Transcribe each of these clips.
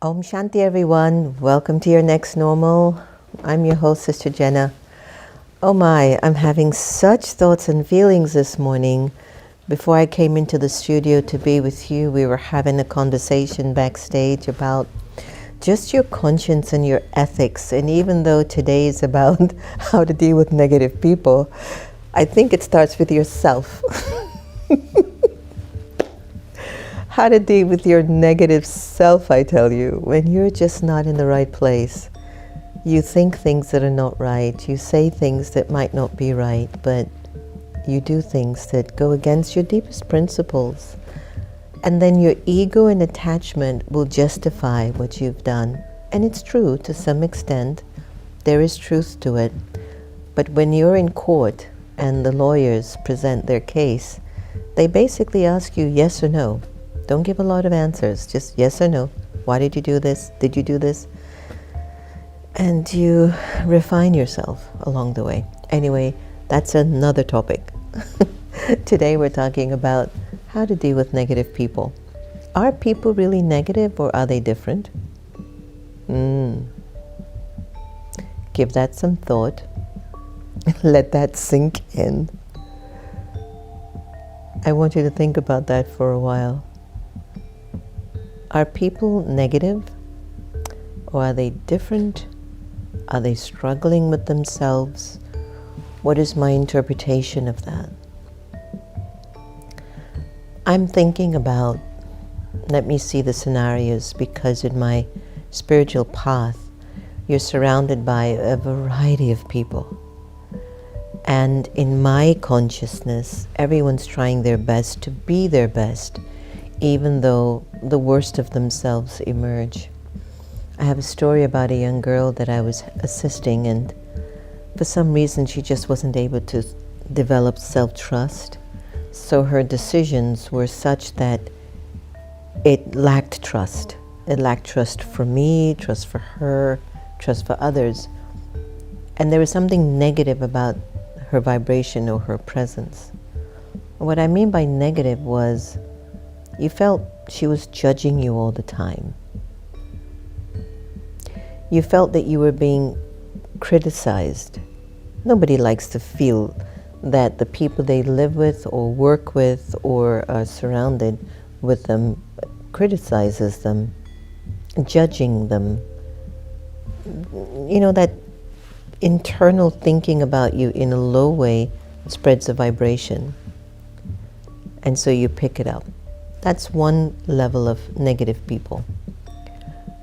Om Shanti, everyone. Welcome to your next normal. I'm your host, Sister Jenna. Oh my, I'm having such thoughts and feelings this morning. Before I came into the studio to be with you, we were having a conversation backstage about just your conscience and your ethics. And even though today is about how to deal with negative people, I think it starts with yourself. How to deal with your negative self, I tell you, when you're just not in the right place. You think things that are not right. You say things that might not be right, but you do things that go against your deepest principles. And then your ego and attachment will justify what you've done. And it's true to some extent. There is truth to it. But when you're in court and the lawyers present their case, they basically ask you yes or no. Don't give a lot of answers, just yes or no. Why did you do this? Did you do this? And you refine yourself along the way. Anyway, that's another topic. Today we're talking about how to deal with negative people. Are people really negative or are they different? Give that some thought. Let that sink in. I want you to think about that for a while. Are people negative or are they different? Are they struggling with themselves? What is my interpretation of that? I'm thinking about, let me see the scenarios, because in my spiritual path, you're surrounded by a variety of people. And in my consciousness, everyone's trying their best to be their best, even though the worst of themselves emerge. I have a story about a young girl that I was assisting, and for some reason she just wasn't able to develop self-trust. So her decisions were such that it lacked trust. It lacked trust for me, trust for her, trust for others. And there was something negative about her vibration or her presence. What I mean by negative was you felt she was judging you all the time. You felt that you were being criticized. Nobody likes to feel that the people they live with or work with or are surrounded with them criticizes them, judging them. You know, that internal thinking about you in a low way spreads a vibration. And so you pick it up. That's one level of negative people.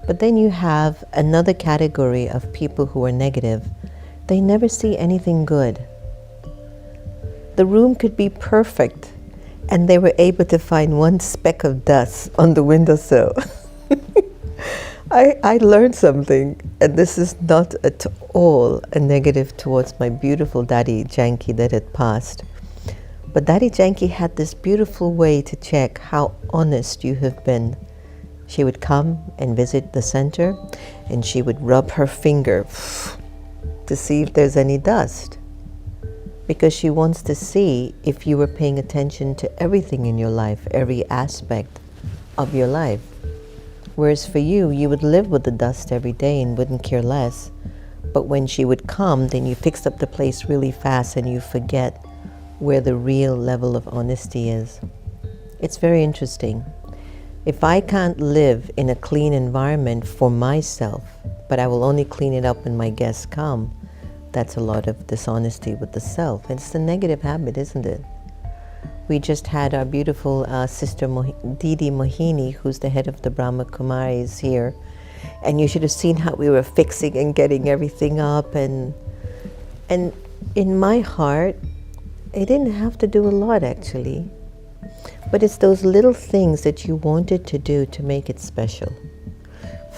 But then you have another category of people who are negative. They never see anything good. The room could be perfect, and they were able to find one speck of dust on the windowsill. I learned something, and this is not at all a negative towards my beautiful Daddy Janki that had passed. But Daddy Janki had this beautiful way to check how honest you have been. She would come and visit the center, and she would rub her finger to see if there's any dust, because she wants to see if you were paying attention to everything in your life, every aspect of your life. Whereas for you, you would live with the dust every day and wouldn't care less. But when she would come, then you fixed up the place really fast and you forget where the real level of honesty is. It's very interesting. If I can't live in a clean environment for myself, but I will only clean it up when my guests come, that's a lot of dishonesty with the self. It's a negative habit, isn't it? We just had our beautiful sister Didi Mohini, who's the head of the Brahma Kumaris here, and you should have seen how we were fixing and getting everything up. And in my heart, it didn't have to do a lot actually, but it's those little things that you wanted to do to make it special.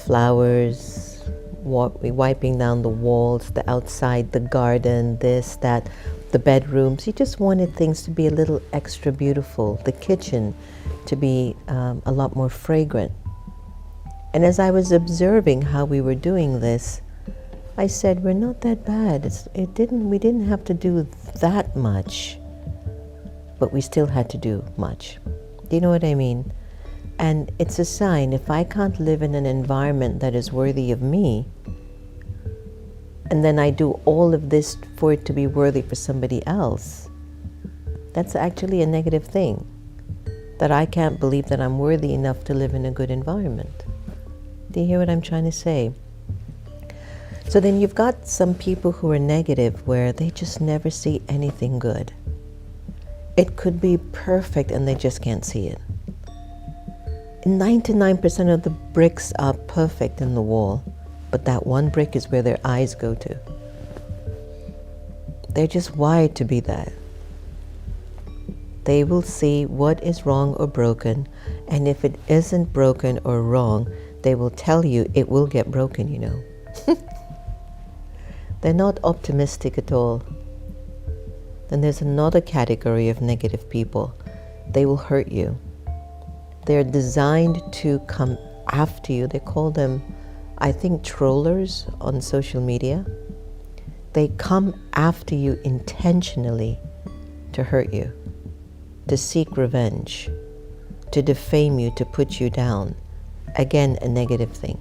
Flowers, wiping down the walls, the outside, the garden, this, that, the bedrooms. You just wanted things to be a little extra beautiful, the kitchen to be a lot more fragrant. And as I was observing how we were doing this, I said, we're not that bad. We didn't have to do that much, but we still had to do much. Do you know what I mean? And it's a sign, if I can't live in an environment that is worthy of me, and then I do all of this for it to be worthy for somebody else, that's actually a negative thing. That I can't believe that I'm worthy enough to live in a good environment. Do you hear what I'm trying to say? So then you've got some people who are negative where they just never see anything good. It could be perfect and they just can't see it. 99% of the bricks are perfect in the wall, but that one brick is where their eyes go to. They're just wired to be that. They will see what is wrong or broken, and if it isn't broken or wrong, they will tell you it will get broken, you know. They're not optimistic at all. Then there's another category of negative people. They will hurt you. They're designed to come after you. They call them, I think, trollers on social media. They come after you intentionally to hurt you, to seek revenge, to defame you, to put you down. Again, a negative thing.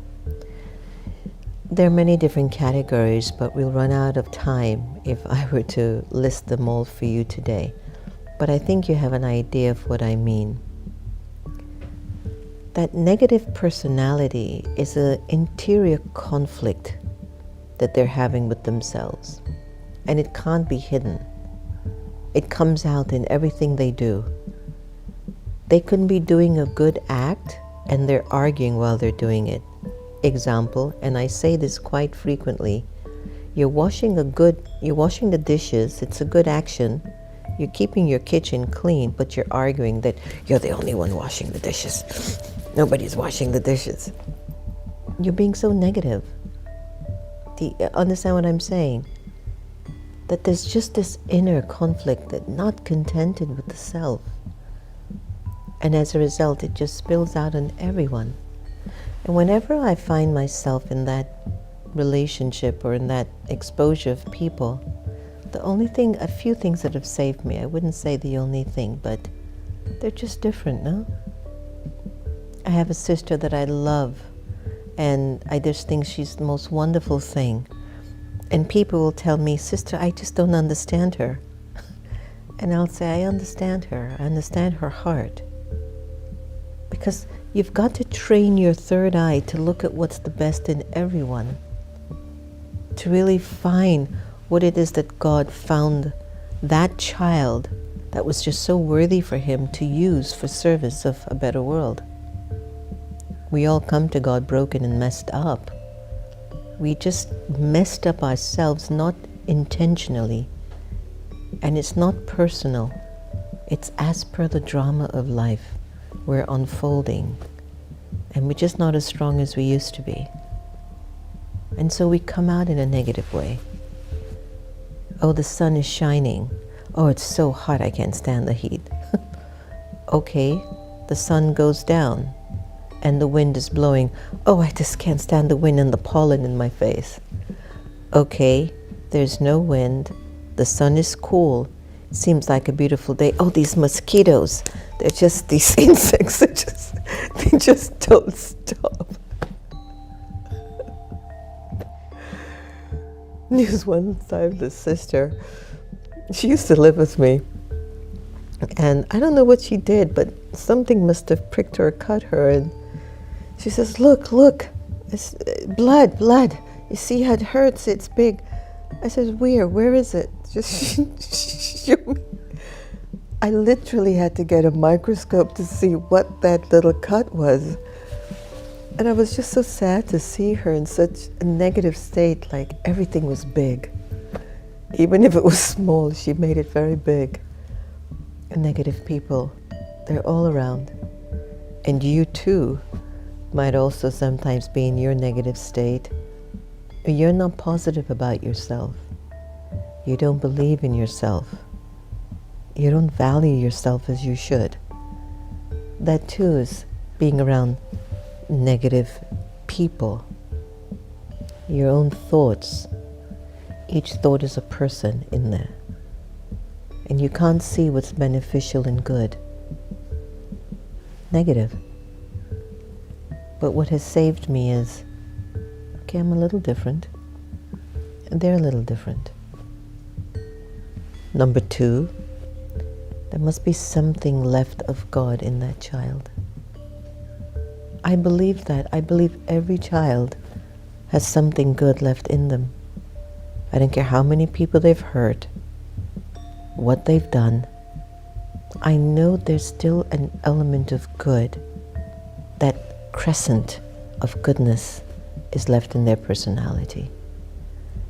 There are many different categories, but we'll run out of time if I were to list them all for you today. But I think you have an idea of what I mean. That negative personality is an interior conflict that they're having with themselves, and it can't be hidden. It comes out in everything they do. They couldn't be doing a good act and they're arguing while they're doing it. Example, and I say this quite frequently, you're washing the dishes, it's a good action, you're keeping your kitchen clean, but you're arguing that you're the only one washing the dishes. Nobody's washing the dishes. You're being so negative. Do you understand what I'm saying? That there's just this inner conflict, that not contented with the self. And as a result, it just spills out on everyone. And whenever I find myself in that relationship or in that exposure of people, a few things that have saved me, I wouldn't say the only thing, but they're just different, no? I have a sister that I love, and I just think she's the most wonderful thing. And people will tell me, sister, I just don't understand her. And I'll say, I understand her. I understand her heart. Because you've got to train your third eye to look at what's the best in everyone, to really find what it is that God found that child that was just so worthy for him to use for service of a better world. We all come to God broken and messed up. We just messed up ourselves, not intentionally. And it's not personal. It's as per the drama of life. We're unfolding. And we're just not as strong as we used to be. And so we come out in a negative way. Oh, the sun is shining. Oh, it's so hot, I can't stand the heat. Okay, the sun goes down and the wind is blowing. Oh, I just can't stand the wind and the pollen in my face. Okay, there's no wind. The sun is cool. Seems like a beautiful day. Oh, these mosquitoes. They're just these insects. They just don't stop. There's one time this sister, she used to live with me, and I don't know what she did, but something must have pricked her or cut her, and she says, look, it's blood. You see how it hurts, it's big. I says, where is it? Just show me. I literally had to get a microscope to see what that little cut was. And I was just so sad to see her in such a negative state, like everything was big. Even if it was small, she made it very big. And negative people, they're all around. And you too might also sometimes be in your negative state. You're not positive about yourself. You don't believe in yourself. You don't value yourself as you should. That too is being around negative people. Your own thoughts. Each thought is a person in there. And you can't see what's beneficial and good. Negative. But what has saved me is, okay, I'm a little different, and they're a little different. Number 2, there must be something left of God in that child. I believe that. I believe every child has something good left in them. I don't care how many people they've hurt, what they've done. I know there's still an element of good. That crescent of goodness is left in their personality.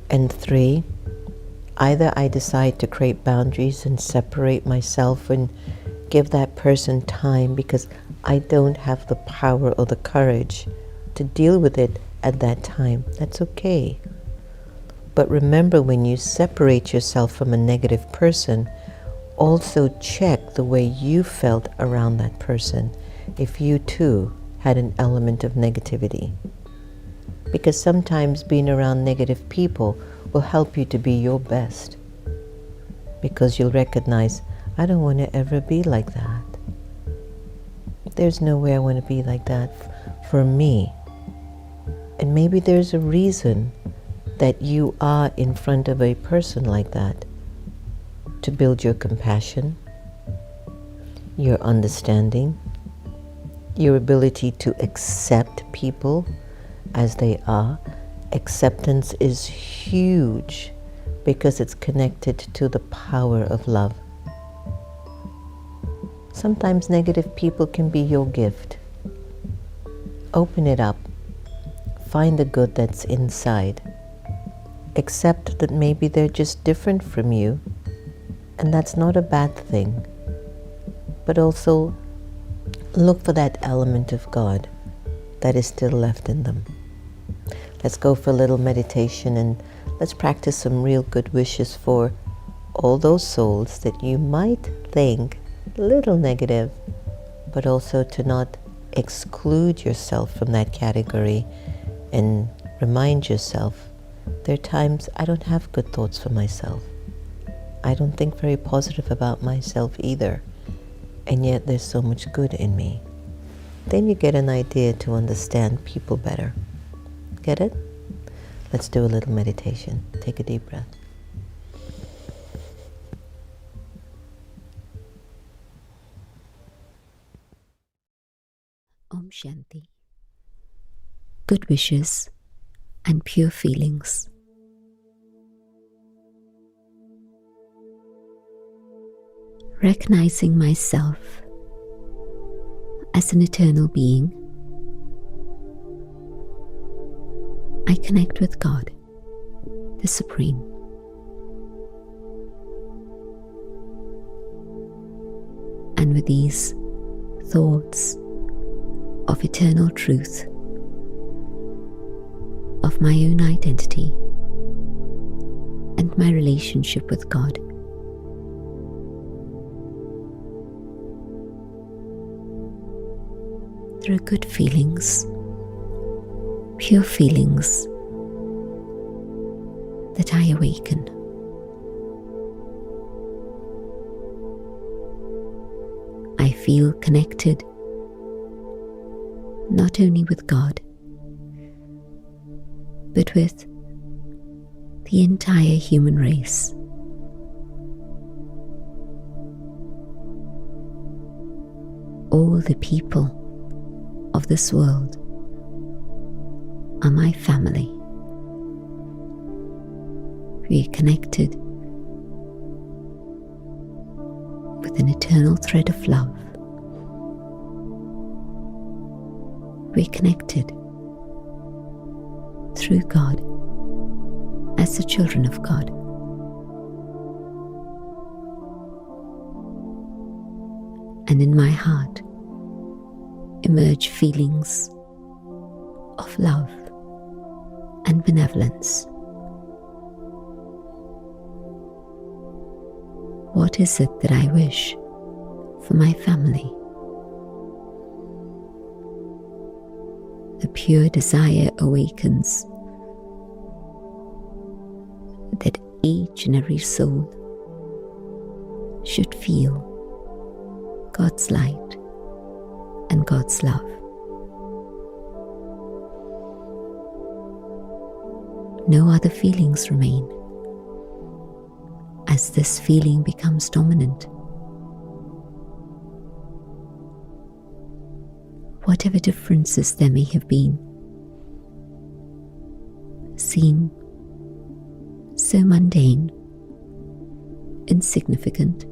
And 3, either I decide to create boundaries and separate myself and give that person time because I don't have the power or the courage to deal with it at that time. That's okay. But remember, when you separate yourself from a negative person, also check the way you felt around that person if you too had an element of negativity. Because sometimes being around negative people will help you to be your best. Because you'll recognize, I don't want to ever be like that. There's no way I want to be like that for me. And maybe there's a reason that you are in front of a person like that, to build your compassion, your understanding, your ability to accept people as they are. Acceptance is huge because it's connected to the power of love. Sometimes negative people can be your gift. Open it up. Find the good that's inside. Accept that maybe they're just different from you, and that's not a bad thing. But also look for that element of God that is still left in them. Let's go for a little meditation and let's practice some real good wishes for all those souls that you might think a little negative, but also to not exclude yourself from that category and remind yourself, there are times I don't have good thoughts for myself. I don't think very positive about myself either, and yet there's so much good in me. Then you get an idea to understand people better. Get it? Let's do a little meditation. Take a deep breath. Om Shanti. Good wishes and pure feelings. Recognizing myself as an eternal being, I connect with God, the Supreme. And with these thoughts of eternal truth, of my own identity, and my relationship with God, through good feelings, pure feelings that I awaken. I feel connected not only with God, but with the entire human race. All the people of this world are my family. We are connected with an eternal thread of love. We are connected through God as the children of God. And in my heart emerge feelings of love and benevolence. What is it that I wish for my family? The pure desire awakens that each and every soul should feel God's light and God's love. no other feelings remain, as this feeling becomes dominant. Whatever differences there may have been seem so mundane, insignificant.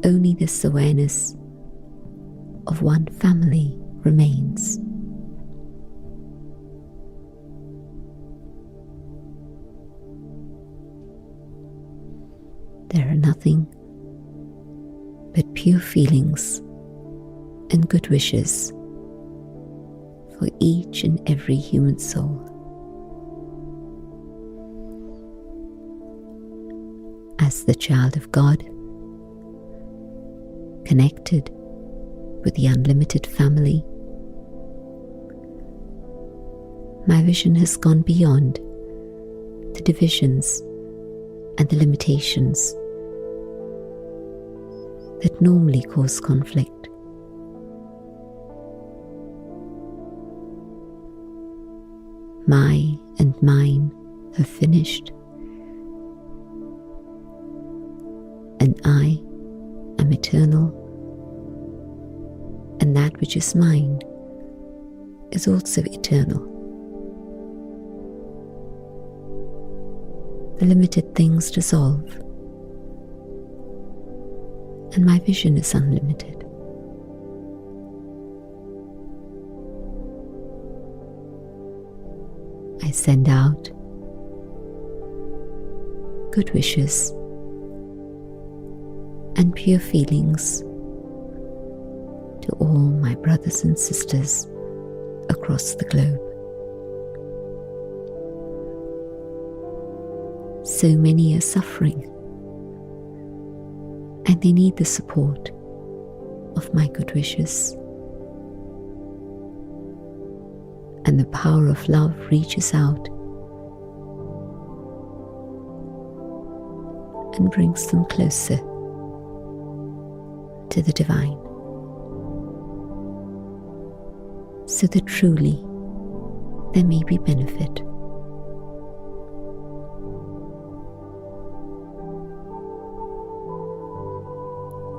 Only this awareness of one family remains. There are nothing but pure feelings and good wishes for each and every human soul. As the child of God, connected with the unlimited family, my vision has gone beyond the divisions and the limitations that normally cause conflict. My and mine have finished, and I am eternal, and that which is mine is also eternal. The limited things dissolve, and my vision is unlimited. I send out good wishes and pure feelings to all my brothers and sisters across the globe. So many are suffering, and they need the support of my good wishes. And the power of love reaches out and brings them closer to the divine, so that truly there may be benefit.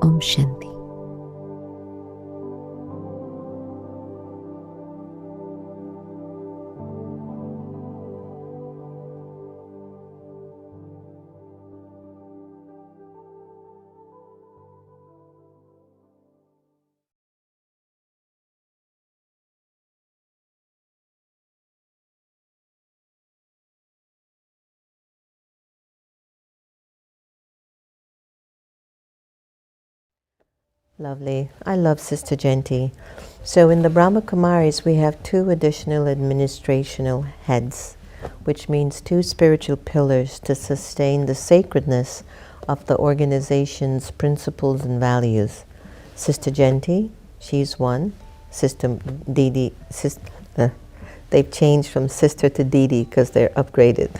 Om Shanti. Lovely. I love Sister Jenty. So in the Brahma Kumaris, we have 2 additional administrational heads, which means 2 spiritual pillars to sustain the sacredness of the organization's principles and values. Sister Jenty, she's one. Sister Didi, they've changed from sister to Didi because they're upgraded.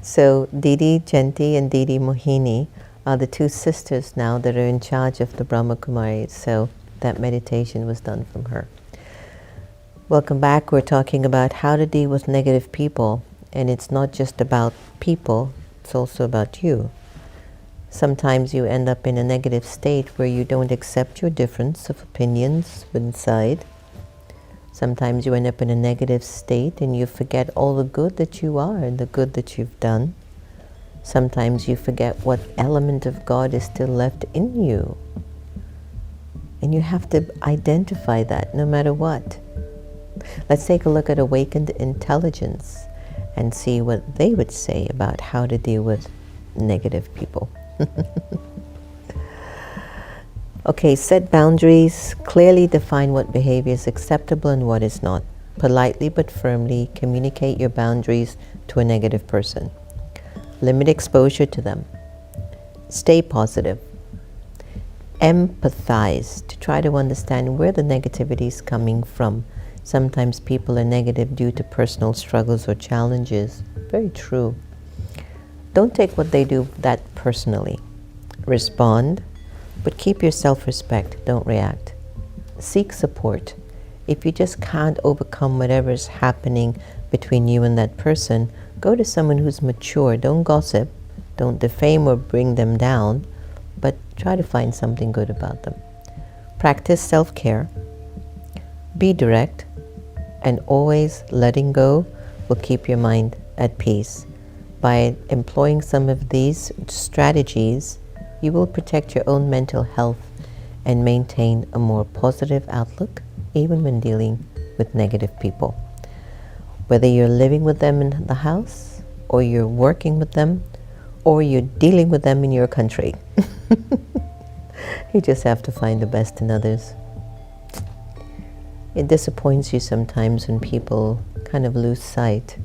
So Didi Jenty and Didi Mohini are the 2 sisters now that are in charge of the Brahma Kumaris. So that meditation was done from her. Welcome back. We're talking about how to deal with negative people. And it's not just about people, it's also about you. Sometimes you end up in a negative state where you don't accept your difference of opinions inside. Sometimes you end up in a negative state and you forget all the good that you are and the good that you've done. Sometimes you forget what element of God is still left in you. And you have to identify that no matter what. Let's take a look at awakened intelligence and see what they would say about how to deal with negative people. Okay, set boundaries. Clearly define what behavior is acceptable and what is not. Politely but firmly communicate your boundaries to a negative person. Limit exposure to them. Stay positive. Empathize to try to understand where the negativity is coming from. Sometimes people are negative due to personal struggles or challenges. Very true. Don't take what they do that personally. Respond, but keep your self-respect. Don't react. Seek support If you just can't overcome whatever's happening between you and that person, go to someone who's mature. Don't gossip, don't defame or bring them down, but try to find something good about them. Practice self-care, be direct, and always letting go will keep your mind at peace. By employing some of these strategies, you will protect your own mental health and maintain a more positive outlook, even when dealing with negative people. Whether you're living with them in the house, or you're working with them, or you're dealing with them in your country. You just have to find the best in others. It disappoints you sometimes when people kind of lose sight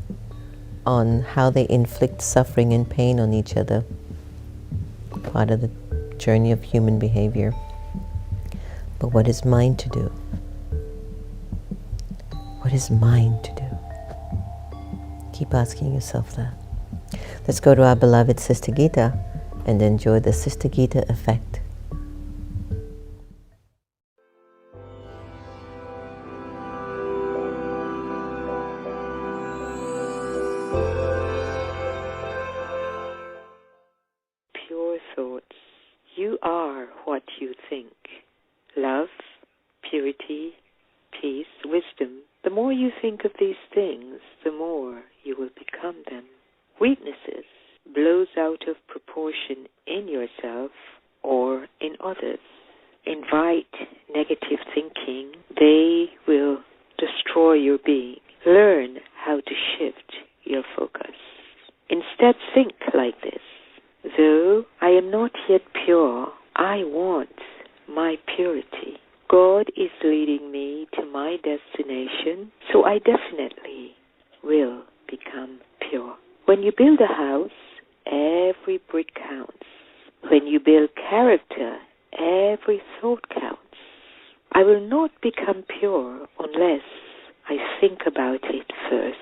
on how they inflict suffering and pain on each other. Part of the journey of human behavior. But what is mine to do? What is mine to do? Keep asking yourself that. Let's go to our beloved Sister Gita and enjoy the Sister Gita effect. Pure thoughts. You are what you think. Love, purity, peace, wisdom. The more you think of these things, the more you will become them. Weaknesses blows out of proportion in yourself or in others. Invite negative thinking. They will destroy your being. Learn how to shift your focus. Instead, think like this. Though I am not yet pure, I want my purity. God is leading me to my destination, so I definitely will become pure. When you build a house, every brick counts. When you build character, every thought counts. I will not become pure unless I think about it first.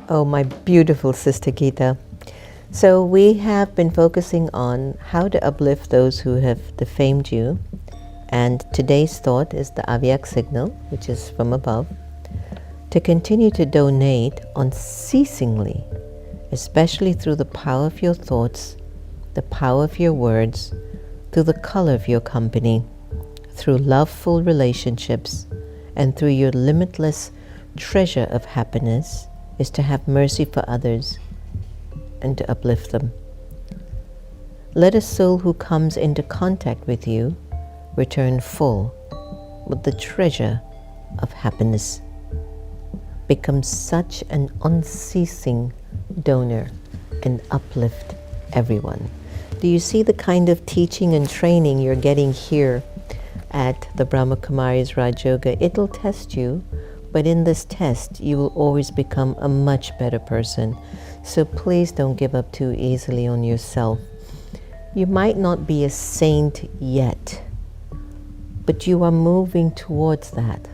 Oh, my beautiful Sister Gita. So we have been focusing on how to uplift those who have defamed you. And today's thought is the Avyak signal, which is from above, to continue to donate unceasingly, especially through the power of your thoughts, the power of your words, through the color of your company, through loveful relationships, and through your limitless treasure of happiness, is to have mercy for others and to uplift them. Let a soul who comes into contact with you return full with the treasure of happiness. Become such an unceasing donor and uplift everyone. Do you see the kind of teaching and training you're getting here at the Brahma Kumaris Raj Yoga? It'll test you, but in this test, you will always become a much better person. So please don't give up too easily on yourself. You might not be a saint yet, but you are moving towards that.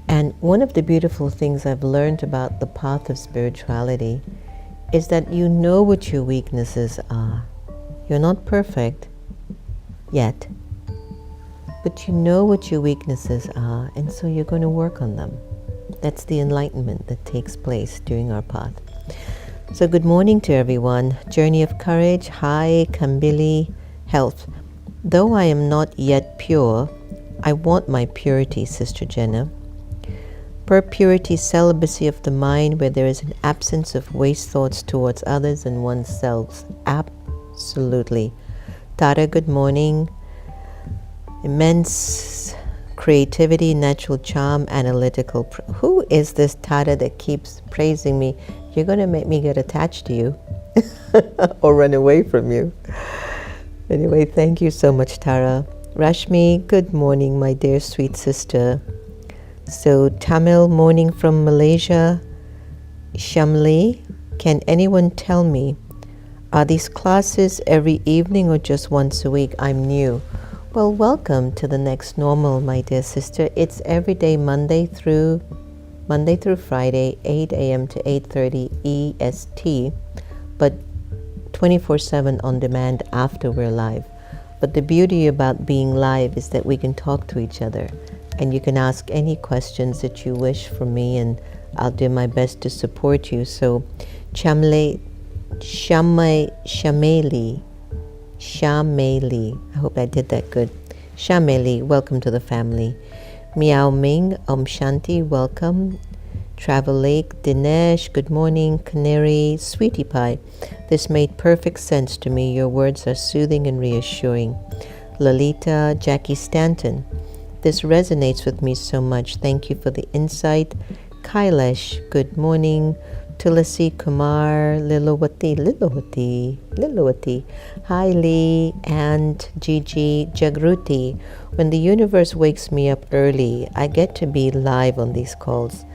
And one of the beautiful things I've learned about the path of spirituality is that you know what your weaknesses are. You're not perfect yet, but you know what your weaknesses are, and so you're going to work on them. That's the enlightenment that takes place during our path. So good morning to everyone. Journey of Courage, Hi, Kambili, Health. Though I am not yet pure, I want my purity, Sister Jenna. Per purity, celibacy of the mind, where there is an absence of waste thoughts towards others and oneself. Absolutely. Tara, good morning. Immense creativity, natural charm, analytical. Who is this Tara that keeps praising me? You're going to make me get attached to you or run away from you. Anyway, thank you so much, Tara. Rashmi, good morning, my dear sweet sister. So, Tamil morning from Malaysia. Shamli, can anyone tell me, are these classes every evening or just once a week? I'm new. Well, welcome to the next normal, my dear sister. It's every day, Monday through Monday through Friday, 8 a.m. to 8:30 EST, but 24/7 on demand after we're live. But the beauty about being live is that we can talk to each other, and you can ask any questions that you wish from me, and I'll do my best to support you. So, Shameli, I hope I did that good. Shameli, welcome to the family. Meow Ming, Om Shanti, welcome. Travel Lake, Dinesh, good morning. Canary, Sweetie Pie, this made perfect sense to me. Your words are soothing and reassuring. Lalita, Jackie Stanton, this resonates with me so much. Thank you for the insight. Kailash, good morning. Tulasi Kumar, Lilawati, Hi Lee, and Gigi Jagruti. When the universe wakes me up early, I get to be live on these calls.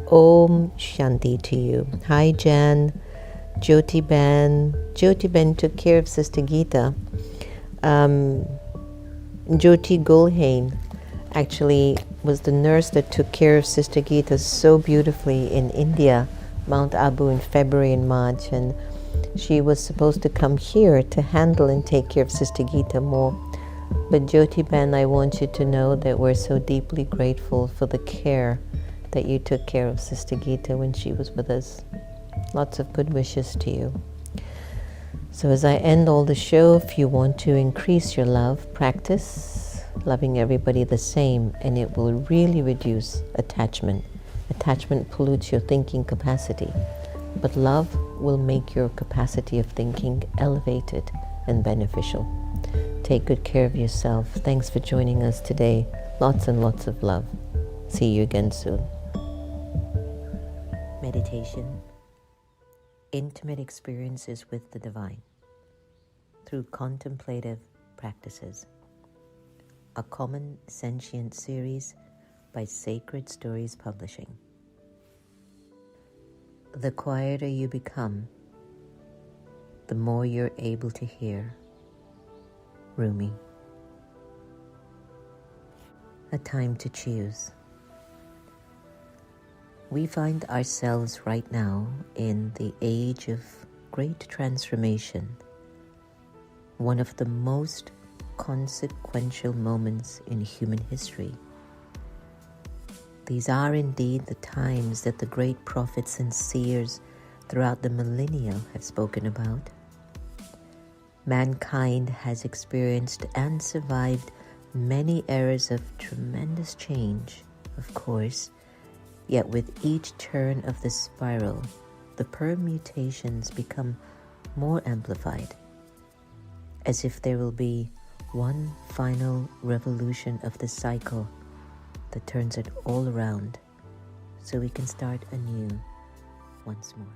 Om Shanti to you. Hi Jan, Jyoti Ben took care of Sister Geeta. Jyoti Gulhain actually was the nurse that took care of Sister Geeta so beautifully in India, Mount Abu, in February and March, and she was supposed to come here to handle and take care of Sister Geeta more. But Jyoti Ben, I want you to know that we're so deeply grateful for the care that you took care of Sister Geeta when she was with us. Lots of good wishes to you. So as I end all the show, if you want to increase your love, practice loving everybody the same, and it will really reduce attachment. Attachment pollutes your thinking capacity, but love will make your capacity of thinking elevated and beneficial. Take good care of yourself. Thanks for joining us today. Lots and lots of love. See you again soon. Meditation. Intimate experiences with the divine through contemplative practices. A common sentient series by Sacred Stories Publishing. The quieter you become, the more you're able to hear. Rumi. A time to choose. We find ourselves right now in the age of great transformation, one of the most consequential moments in human history. These are indeed the times that the great prophets and seers throughout the millennia have spoken about. Mankind has experienced and survived many eras of tremendous change, of course, yet with each turn of the spiral, the permutations become more amplified, as if there will be one final revolution of the cycle that turns it all around, so we can start anew once more.